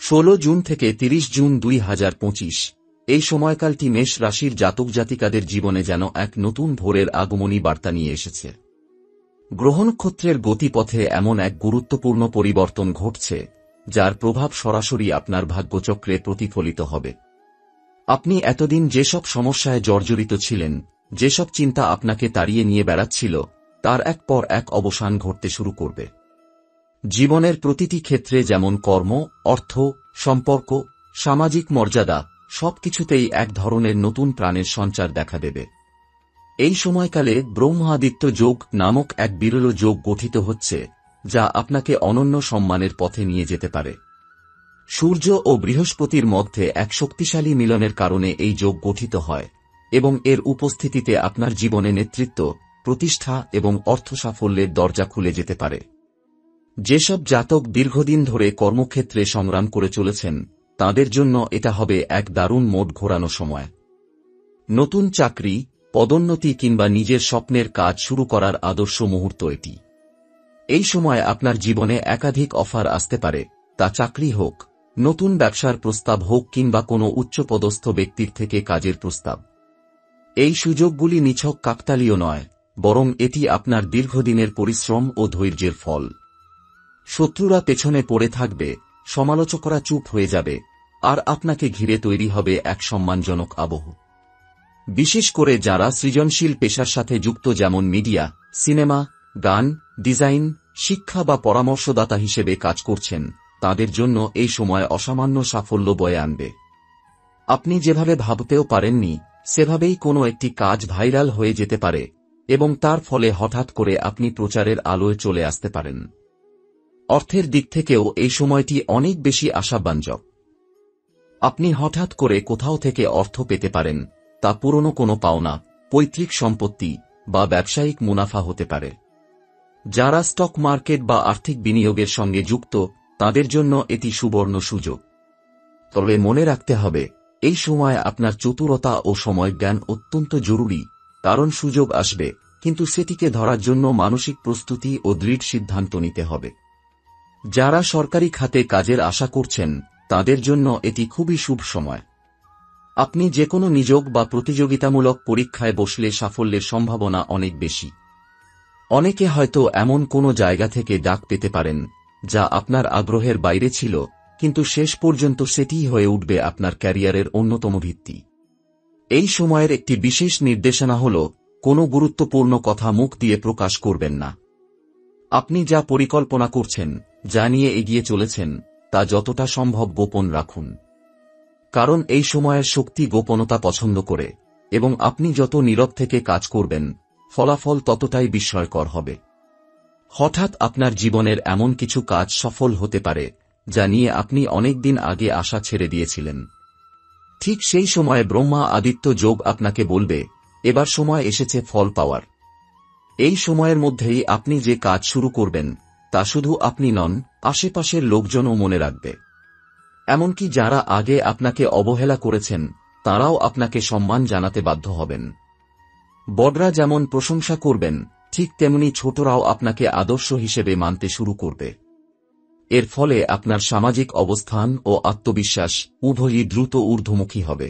16 June থেকে 30 June 2025 এই সময়কালটি মেষ রাশির জাতক জাতিকাদের জীবনে যেন এক নতুন ভোরের আগমনী বার্তা নিয়ে এসেছে। গ্রহ নক্ষত্রের গতিপথে এমন এক গুরুত্বপূর্ণ পরিবর্তন ঘটছে যার প্রভাব সরাসরি আপনার ভাগ্যচক্রে প্রতিফলিত হবে। আপনি এতদিন যেসব সমস্যায় জর্জরিত ছিলেন, যেসব চিন্তা আপনাকে তাড়িয়ে নিয়ে বেড়াচ্ছিল, তার এক পর এক অবসান ঘটতে শুরু করবে। জীবনের প্রতিটি ক্ষেত্রে যেমন কর্ম, অর্থ, সম্পর্ক, সামাজিক মর্যাদা সবকিছুতেই এক ধরনের নতুন প্রাণের সঞ্চার দেখা দেবে। এই সময়কালে ব্রহ্মাদিত্য যোগ নামক এক বিরল যোগ গঠিত হচ্ছে, যা আপনাকে অনন্য সম্মানের পথে নিয়ে যেতে পারে। সূর্য ও বৃহস্পতির মধ্যে এক শক্তিশালী মিলনের কারণে এই যোগ গঠিত হয় এবং এর উপস্থিতিতে আপনার জীবনে নেতৃত্ব, প্রতিষ্ঠা এবং অর্থ সাফল্যের দরজা খুলে যেতে পারে। যেসব জাতক দীর্ঘদিন ধরে কর্মক্ষেত্রে সংগ্রাম করে চলেছেন, তাদের জন্য এটা হবে এক দারুণ মোড় ঘোরানো সময়। নতুন চাকরি, পদোন্নতি কিংবা নিজের স্বপ্নের কাজ শুরু করার আদর্শ মুহূর্ত এটি। এই সময় আপনার জীবনে একাধিক অফার আসতে পারে, তা চাকরি হোক, নতুন ব্যবসার প্রস্তাব হোক কিংবা কোনো উচ্চপদস্থ ব্যক্তির থেকে কাজের প্রস্তাব। এই সুযোগগুলি নিছক কাকতালীয় নয়, বরং এটি আপনার দীর্ঘদিনের পরিশ্রম ও ধৈর্যের ফল। শত্রুরা পেছনে পড়ে থাকবে, সমালোচকরা চুপ হয়ে যাবে, আর আপনাকে ঘিরে তৈরি হবে এক সম্মানজনক আবহ। বিশেষ করে যারা সৃজনশীল পেশার সাথে যুক্ত, যেমন মিডিয়া, সিনেমা, গান, ডিজাইন, শিক্ষা বা পরামর্শদাতা হিসেবে কাজ করছেন, তাদের জন্য এই সময় অসামান্য সাফল্য বয়ে আনবে। আপনি যেভাবে ভাবতেও পারেননি, সেভাবেই কোনো একটি কাজ ভাইরাল হয়ে যেতে পারে এবং তার ফলে হঠাৎ করে আপনি প্রচারের আলোয় চলে আসতে পারেন। অর্থের দিক থেকেও এই সময়টি অনেক বেশি আশাব্যঞ্জক। আপনি হঠাৎ করে কোথাও থেকে অর্থ পেতে পারেন, তা পুরনো কোনো পাওনা, পৈতৃক সম্পত্তি বা ব্যবসায়িক মুনাফা হতে পারে। যারা স্টক মার্কেট বা আর্থিক বিনিয়োগের সঙ্গে যুক্ত, তাদের জন্য এটি সুবর্ণ সুযোগ। তবে মনে রাখতে হবে, এই সময় আপনার চতুরতা ও সময়জ্ঞান অত্যন্ত জরুরি, কারণ সুযোগ আসবে, কিন্তু সেটিকে ধরার জন্য মানসিক প্রস্তুতি ও দৃঢ় সিদ্ধান্ত নিতে হবে। যারা সরকারি খাতে কাজের আশা করছেন, তাদের জন্য এটি খুবই শুভ সময়। আপনি যেকোনো নিয়োগ বা প্রতিযোগিতামূলক পরীক্ষায় বসলে সাফল্যের সম্ভাবনা অনেক বেশি। অনেকে হয়তো এমন কোনো জায়গা থেকে ডাক পেতে পারেন, যা আপনার আগ্রহের বাইরে ছিল, কিন্তু শেষ পর্যন্ত সেটিই হয়ে উঠবে আপনার ক্যারিয়ারের অন্যতম ভিত্তি। এই সময়ের একটি বিশেষ নির্দেশনা হল, কোনো গুরুত্বপূর্ণ কথা মুখ দিয়ে প্রকাশ করবেন না। আপনি যা পরিকল্পনা করছেন, যা নিয়ে এগিয়ে চলেছেন, তা যতটা সম্ভব গোপন রাখুন। কারণ এই সময়ের শক্তি গোপনতা পছন্দ করে, এবং আপনি যত নীরব থেকে কাজ করবেন, ফলাফল ততটাই বিস্ময়কর হবে। হঠাৎ আপনার জীবনের এমন কিছু কাজ সফল হতে পারে, যা নিয়ে আপনি অনেক দিন আগে আশা ছেড়ে দিয়েছিলেন। ঠিক সেই সময়ে ব্রহ্মা আদিত্য যোগ আপনাকে বলবে, এবার সময় এসেছে ফল পাওয়ার। এই সময়ের মধ্যেই আপনি যে কাজ শুরু করবেন, তা শুধু আপনি নন, আশেপাশের লোকজনও মনে রাখবে। এমনকি যারা আগে আপনাকে অবহেলা করেছেন, তারাও আপনাকে সম্মান জানাতে বাধ্য হবেন। বড়রা যেমন প্রশংসা করবেন, ঠিক তেমনি ছোটরাও আপনাকে আদর্শ হিসেবে মানতে শুরু করবে। এর ফলে আপনার সামাজিক অবস্থান ও আত্মবিশ্বাস উভয়ই দ্রুত ঊর্ধ্বমুখী হবে।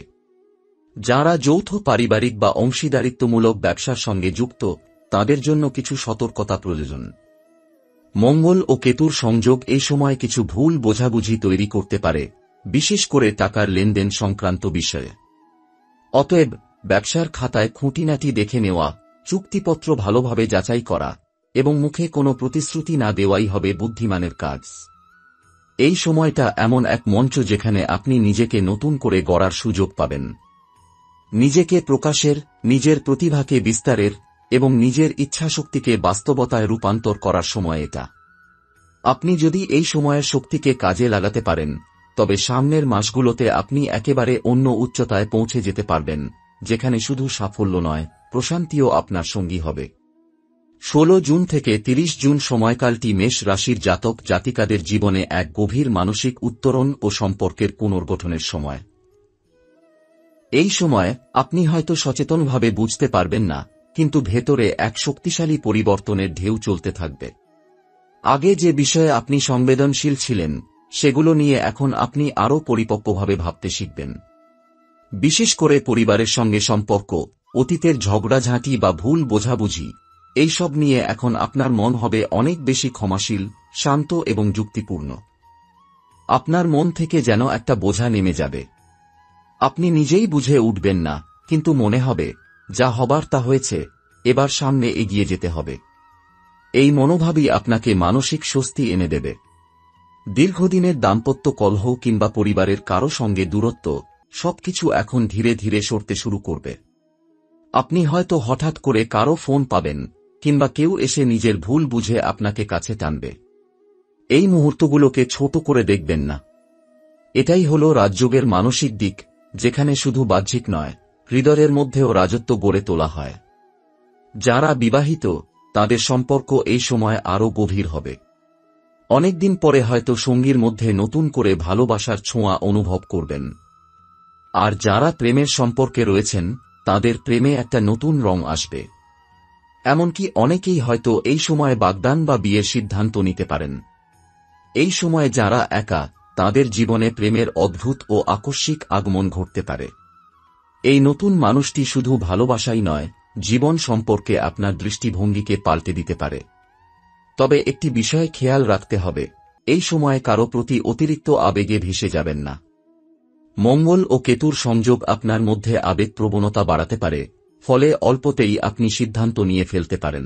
যারা যৌথ পারিবারিক বা অংশীদারিত্বমূলক ব্যবসার সঙ্গে যুক্ত, তাদের জন্য কিছু সতর্কতা প্রয়োজন। মঙ্গল ও কেতুর সংযোগ এই সময় কিছু ভুল বোঝাবুঝি তৈরি করতে পারে, বিশেষ করে টাকার লেনদেন সংক্রান্ত বিষয়ে। অতএব ব্যবসার খাতায় খুঁটিনাটি দেখে নেওয়া, চুক্তিপত্র ভালোভাবে যাচাই করা এবং মুখে কোনো প্রতিশ্রুতি না দেওয়াই হবে বুদ্ধিমানের কাজ। এই সময়টা এমন এক মঞ্চ যেখানে আপনি নিজেকে নতুন করে গড়ার সুযোগ পাবেন। নিজেকে প্রকাশের, নিজের প্রতিভাকে বিস্তারের এবং নিজের ইচ্ছাশক্তিকে বাস্তবতায় রূপান্তর করার সময় এটা। আপনি যদি এই সময়ের শক্তিকে কাজে লাগাতে পারেন, তবে সামনের মাসগুলোতে আপনি একেবারে অন্য উচ্চতায় পৌঁছে যেতে পারবেন, যেখানে শুধু সাফল্য নয়, প্রশান্তিও আপনার সঙ্গী হবে। 16 জুন থেকে 30 জুন সময়কালটি মেষ রাশির জাতক জাতিকাদের জীবনে এক গভীর মানসিক উত্তরণ ও সম্পর্কের পুনর্গঠনের সময়। এই সময় আপনি হয়তো সচেতনভাবে বুঝতে পারবেন না, কিন্তু ভেতরে এক শক্তিশালী পরিবর্তনের ঢেউ চলতে থাকবে। আগে যে বিষয়ে আপনি সংবেদনশীল ছিলেন, সেগুলো নিয়ে এখন আপনি আরও পরিপক্কভাবে ভাবতে শিখবেন। বিশেষ করে পরিবারের সঙ্গে সম্পর্ক, অতীতের ঝগড়াঝাঁটি বা ভুল বোঝাবুঝি, এইসব নিয়ে এখন আপনার মন হবে অনেক বেশি ক্ষমাশীল, শান্ত এবং যুক্তিপূর্ণ। আপনার মন থেকে যেন একটা বোঝা নেমে যাবে। আপনি নিজেই বুঝে উঠবেন না, কিন্তু মনে হবে যা হবার তা হয়েছে, এবার সামনে এগিয়ে যেতে হবে। এই মনোভাবই আপনাকে মানসিক স্বস্তি এনে দেবে। দীর্ঘদিনের দাম্পত্য কলহ কিংবা পরিবারের কারো সঙ্গে দূরত্ব, সবকিছু এখন ধীরে ধীরে সরতে শুরু করবে। আপনি হয়তো হঠাৎ করে কারো ফোন পাবেন, কিংবা কেউ এসে নিজের ভুল বুঝে আপনাকে কাছে টানবে। এই মুহূর্তগুলোকে ছোট করে দেখবেন না। এটাই হল রাজযোগের মানসিক দিক, যেখানে শুধু বাহ্যিক নয়, হৃদয়ের মধ্যেও রাজত্ব গড়ে তোলা হয়। যারা বিবাহিত, তাদের সম্পর্ক এই সময় আরও গভীর হবে। অনেকদিন পরে হয়তো সঙ্গীর মধ্যে নতুন করে ভালোবাসার ছোঁয়া অনুভব করবেন। আর যারা প্রেমের সম্পর্কে রয়েছেন, তাদের প্রেমে একটা নতুন রং আসবে। এমনকি অনেকেই হয়তো এই সময় বাগদান বা বিয়ের সিদ্ধান্ত নিতে পারেন। এই সময় যারা একা, তাদের জীবনে প্রেমের অদ্ভুত ও আকস্মিক আগমন ঘটতে পারে। এই নতুন মানুষটি শুধু ভালোবাসাই নয়, জীবন সম্পর্কে আপনার দৃষ্টিভঙ্গিকে পাল্টে দিতে পারে। তবে একটি বিষয়ে খেয়াল রাখতে হবে, এই সময়ে কারো প্রতি অতিরিক্ত আবেগে ভেসে যাবেন না। মঙ্গল ও কেতুর সংযোগ আপনার মধ্যে আবেগপ্রবণতা বাড়াতে পারে, ফলে অল্পতেই আপনি সিদ্ধান্ত নিয়ে ফেলতে পারেন।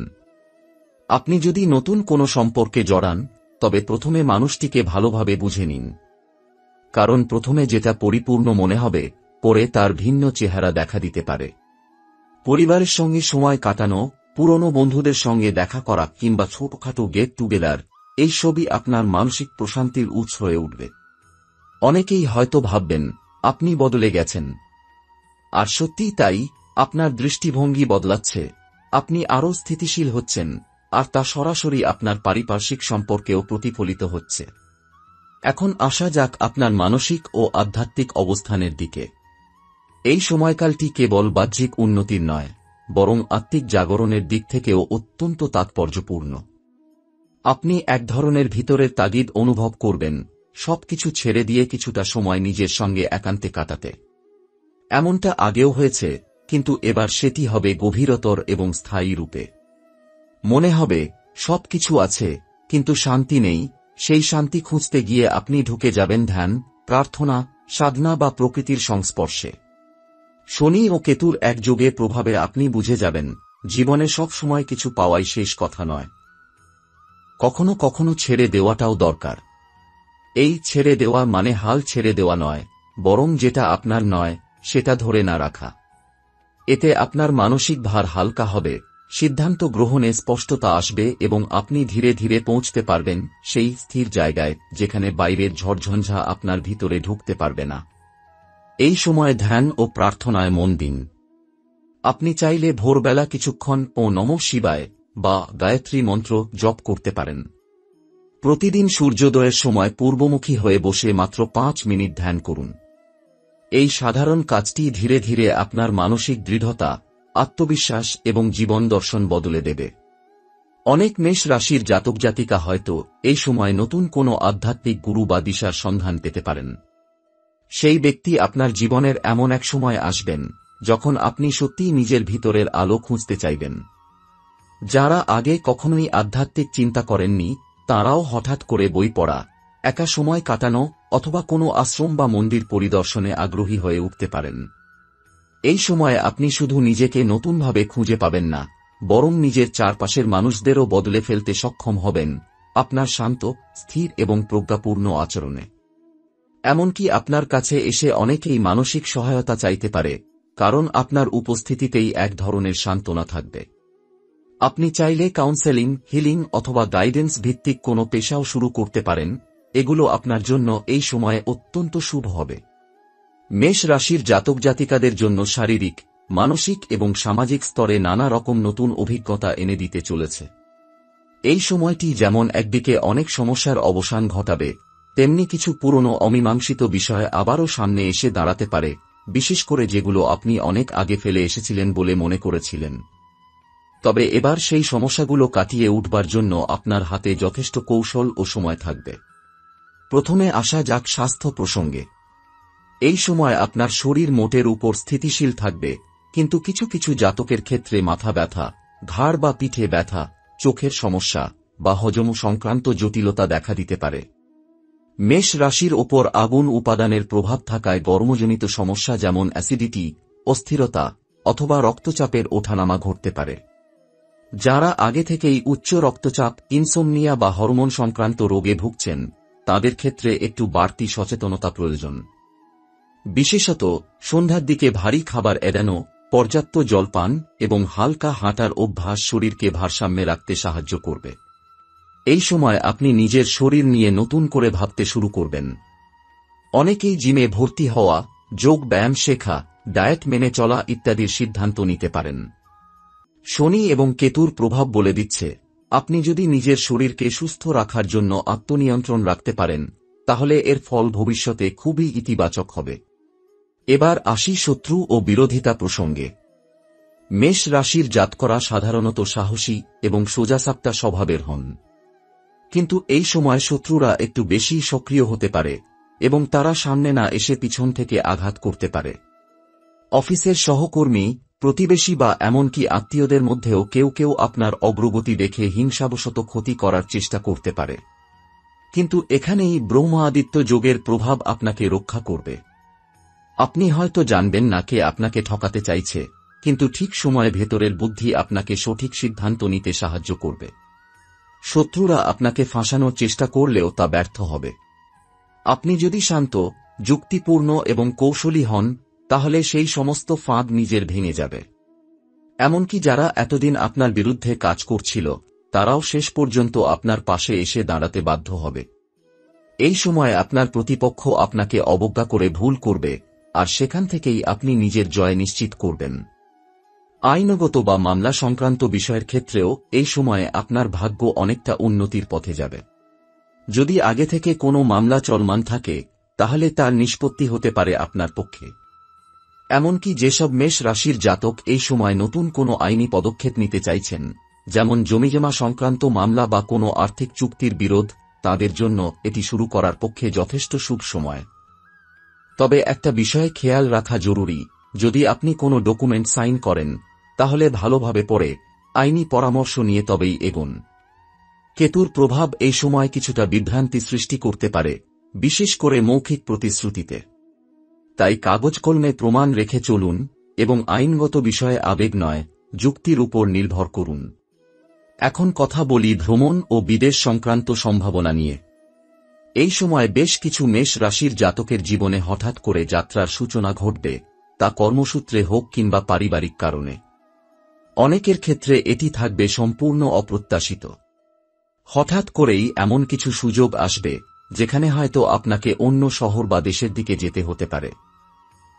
আপনি যদি নতুন কোনো সম্পর্কে জড়ান, তবে প্রথমে মানুষটিকে ভালোভাবে বুঝে নিন। কারণ প্রথমে যেটা পরিপূর্ণ মনে হবে, পরে তার ভিন্ন চেহারা দেখা দিতে পারে। পরিবারের সঙ্গে সময় কাটানো, পুরনো বন্ধুদের সঙ্গে দেখা করা কিংবা ছোটখাটো গেট টুগেদার, এই সবই আপনার মানসিক প্রশান্তির উৎস হয়ে উঠবে। অনেকেই হয়তো ভাববেন আপনি বদলে গেছেন। আর সত্যিই তাই, আপনার দৃষ্টিভঙ্গি বদলাচ্ছে, আপনি আরও স্থিতিশীল হচ্ছেন, আর তা সরাসরি আপনার পারিপার্শ্বিক সম্পর্কেও প্রতিফলিত হচ্ছে। এখন আসা যাক আপনার মানসিক ও আধ্যাত্মিক অবস্থানের দিকে। এই সময়কালটি কেবল বাহ্যিক উন্নতির নয়, বরং আত্মিক জাগরণের দিক থেকেও অত্যন্ত তাৎপর্যপূর্ণ। আপনি এক ধরনের ভিতরের তাগিদ অনুভব করবেন, সবকিছু ছেড়ে দিয়ে কিছুটা সময় নিজের সঙ্গে একান্তে কাটাতে। এমনটা আগেও হয়েছে, কিন্তু এবার সেটি হবে গভীরতর এবং স্থায়ী রূপে। মনে হবে সবকিছু আছে, কিন্তু শান্তি নেই। সেই শান্তি খুঁজতে গিয়ে আপনি ঢুকে যাবেন ধ্যান, প্রার্থনা, সাধনা বা প্রকৃতির সংস্পর্শে। শনি ও কেতুর একযোগে প্রভাবে আপনি বুঝে যাবেন, জীবনে সব সময় কিছু পাওয়াই শেষ কথা নয়। কখনো কখনো ছেড়ে দেওয়াটাও দরকার। এই ছেড়ে দেওয়া মানে হাল ছেড়ে দেওয়া নয়, বরং যেটা আপনার নয়, সেটা ধরে না রাখা। এতে আপনার মানসিক ভার হালকা হবে, সিদ্ধান্ত গ্রহণে স্পষ্টতা আসবে এবং আপনি ধীরে ধীরে পৌঁছতে পারবেন সেই স্থির জায়গায়, যেখানে বাইরের ঝড়ঝঞ্ঝা আপনার ভিতরে ঢুকতে পারবে না। এই সময় ধ্যান ও প্রার্থনায় মন দিন। আপনি চাইলে ভোরবেলা কিছুক্ষণ ও নমঃ শিবায় বা গায়ত্রী মন্ত্র জপ করতে পারেন। প্রতিদিন সূর্যোদয়ের সময় পূর্বমুখী হয়ে বসে মাত্র 5 মিনিট ধ্যান করুন। এই সাধারণ কাজটি ধীরে ধীরে আপনার মানসিক দৃঢ়তা, আত্মবিশ্বাস এবং জীবন দর্শন বদলে দেবে। অনেক মেষ রাশির জাতক জাতিকা হয়তো এই সময় নতুন কোনো আধ্যাত্মিক গুরু বা দিশার সন্ধান পেতে পারেন। সেই ব্যক্তি আপনার জীবনের এমন এক সময় আসবেন, যখন আপনি সত্যিই নিজের ভিতরের আলো খুঁজতে চাইবেন। যারা আগে কখনোই আধ্যাত্মিক চিন্তা করেননি, তাঁরাও হঠাৎ করে বই পড়া, একা সময় কাটানো অথবা কোনো আশ্রম বা মন্দির পরিদর্শনে আগ্রহী হয়ে উঠতে পারেন। এই সময়ে আপনি শুধু নিজেকে নতুনভাবে খুঁজে পাবেন না, বরং নিজের চারপাশের মানুষদেরও বদলে ফেলতে সক্ষম হবেন আপনার শান্ত, স্থির এবং প্রজ্ঞাপূর্ণ আচরণে। এমনকি আপনার কাছে এসে অনেকেই মানসিক সহায়তা চাইতে পারে, কারণ আপনার উপস্থিতিতেই এক ধরনের সান্ত্বনা থাকবে। আপনি চাইলে কাউন্সেলিং, হিলিং অথবা গাইডেন্স ভিত্তিক কোনো পেশাও শুরু করতে পারেন। এগুলো আপনার জন্য এই সময়ে অত্যন্ত শুভ হবে। মেষ রাশির জাতক জাতিকাদের জন্য শারীরিক, মানসিক এবং সামাজিক স্তরে নানা রকম নতুন অভিজ্ঞতা এনে দিতে চলেছে। এই সময়টি যেমন একদিকে অনেক সমস্যার অবসান ঘটাবে, তেমনি কিছু পুরনো অমীমাংসিত বিষয় আবারও সামনে এসে দাঁড়াতে পারে, বিশেষ করে যেগুলো আপনি অনেক আগে ফেলে এসেছিলেন বলে মনে করেছিলেন। তবে এবার সেই সমস্যাগুলো কাটিয়ে উঠবার জন্য আপনার হাতে যথেষ্ট কৌশল ও সময় থাকবে। প্রথমে আসা যাক স্বাস্থ্য প্রসঙ্গে। এই সময় আপনার শরীর মোটের উপর স্থিতিশীল থাকবে, কিন্তু কিছু কিছু জাতকের ক্ষেত্রে মাথা ব্যথা, ঘাড় বা পিঠে ব্যথা, চোখের সমস্যা বা হজম সংক্রান্ত জটিলতা দেখা দিতে পারে। মেষ রাশির ওপর আগুন উপাদানের প্রভাব থাকায় গর্মজনিত সমস্যা যেমন অ্যাসিডিটি, অস্থিরতা অথবা রক্তচাপের ওঠানামা ঘটতে পারে। যারা আগে থেকেই উচ্চ রক্তচাপ, ইনসোমনিয়া বা হরমোন সংক্রান্ত রোগে ভুগছেন, তাদের ক্ষেত্রে একটু বাড়তি সচেতনতা প্রয়োজন। বিশেষত সন্ধ্যার দিকে ভারী খাবার এড়ানো, পর্যাপ্ত জলপান এবং হালকা হাঁটার অভ্যাস শরীরকে ভারসাম্যে রাখতে সাহায্য করবে। এই সময় আপনি নিজের শরীর নিয়ে নতুন করে ভাবতে শুরু করবেন। অনেকেই জিমে ভর্তি হওয়া, যোগ ব্যায়াম শেখা, ডায়েট মেনে চলা ইত্যাদির সিদ্ধান্ত নিতে পারেন। শনি এবং কেতুর প্রভাব বলে দিচ্ছে, আপনি যদি নিজের শরীরকে সুস্থ রাখার জন্য আত্মনিয়ন্ত্রণ রাখতে পারেন, তাহলে এর ফল ভবিষ্যতে খুবই ইতিবাচক হবে। এবার আসি শত্রু ও বিরোধিতা প্রসঙ্গে। মেষ রাশির জাতকরা সাধারণত সাহসী এবং সোজাসাপটা স্বভাবের হন। কিন্তু এই সময় শত্রুরা একটু বেশি সক্রিয় হতে পারে এবং তারা সামনে না এসে পিছন থেকে আঘাত করতে পারে। অফিসের সহকর্মী, প্রতিবেশী বা এমনকি আত্মীয়দের মধ্যেও কেউ কেউ আপনার অগ্রগতি দেখে হিংসাবশত ক্ষতি করার চেষ্টা করতে পারে। কিন্তু এখানেই ব্রহ্মাদিত্য যোগের প্রভাব আপনাকে রক্ষা করবে। আপনি হয়তো জানবেন না কে আপনাকে ঠকাতে চাইছে, কিন্তু ঠিক সময়ে ভেতরের বুদ্ধি আপনাকে সঠিক সিদ্ধান্ত নিতে সাহায্য করবে। শত্রুরা আপনাকে ফাঁসানোর চেষ্টা করলেও তা ব্যর্থ হবে। আপনি যদি শান্ত, যুক্তিপূর্ণ এবং কৌশলী হন, তাহলে সেই সমস্ত ফাঁদ নিজের ভেঙে যাবে। এমনকি যারা এতদিন আপনার বিরুদ্ধে কাজ করছিল, তারাও শেষ পর্যন্ত আপনার পাশে এসে দাঁড়াতে বাধ্য হবে। এই সময় আপনার প্রতিপক্ষ আপনাকে অবজ্ঞা করে ভুল করবে, আর সেখান থেকেই আপনি নিজের জয় নিশ্চিত করবেন। আইনগত বা মামলা সংক্রান্ত বিষয়ের ক্ষেত্রেও এই সময়ে আপনার ভাগ্য অনেকটা উন্নতির পথে যাবে। যদি আগে থেকে কোনো মামলা চলমান থাকে, তাহলে তার নিষ্পত্তি হতে পারে আপনার পক্ষে। এমনকি যেসব মেষ রাশির জাতক এই সময় নতুন কোনো আইনি পদক্ষেপ নিতে চাইছেন, যেমন জমিজমা সংক্রান্ত মামলা বা কোনো আর্থিক চুক্তির বিরোধ, তাদের জন্য এটি শুরু করার পক্ষে যথেষ্ট শুভ সময়। তবে একটা বিষয়ে খেয়াল রাখা জরুরি, যদি আপনি কোনো ডকুমেন্ট সাইন করেন, তাহলে ভালোভাবে পড়ে আইনি পরামর্শ নিয়ে তবেই এগোন। কেতুর প্রভাব এই সময় কিছুটা বিভ্রান্তি সৃষ্টি করতে পারে, বিশেষ করে মৌখিক প্রতিশ্রুতিতে। তাই কাগজ কলমে প্রমাণ রেখে চলুন এবং আইনগত বিষয়ে আবেগ নয়, যুক্তির উপর নির্ভর করুন। এখন কথা বলি ভ্রমণ ও বিদেশ সংক্রান্ত সম্ভাবনা নিয়ে। এই সময় বেশ কিছু মেষ রাশির জাতকের জীবনে হঠাৎ করে যাত্রার সূচনা ঘটবে, তা কর্মসূত্রে হোক কিংবা পারিবারিক কারণে। অনেকের ক্ষেত্রে এটি থাকবে সম্পূর্ণ অপ্রত্যাশিত। হঠাৎ করেই এমন কিছু সুযোগ আসবে, যেখানে হয়তো আপনাকে অন্য শহর বা দেশের দিকে যেতে হতে পারে।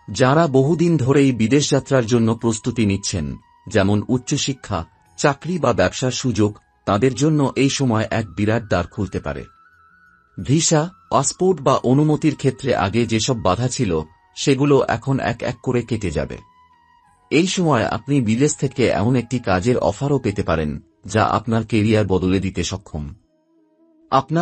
যারা বহুদিন ধরেই বিদেশ যাত্রার জন্য প্রস্তুতি নিচ্ছেন, যেমন উচ্চশিক্ষা, চাকরি বা ব্যবসার সুযোগ, তাদের জন্য এই সময় এক বিরাট দ্বার খুলতে পারে। ভিসা, পাসপোর্ট বা অনুমতির ক্ষেত্রে আগে যেসব বাধা ছিল, সেগুলো এখন এক এক করে কেটে যাবে। এই সময় আপনি বিদেশ থেকে এমন একটি কাজের অফারও পেতে পারেন, যা আপনার কেরিয়ার বদলে দিতে সক্ষম। আপনার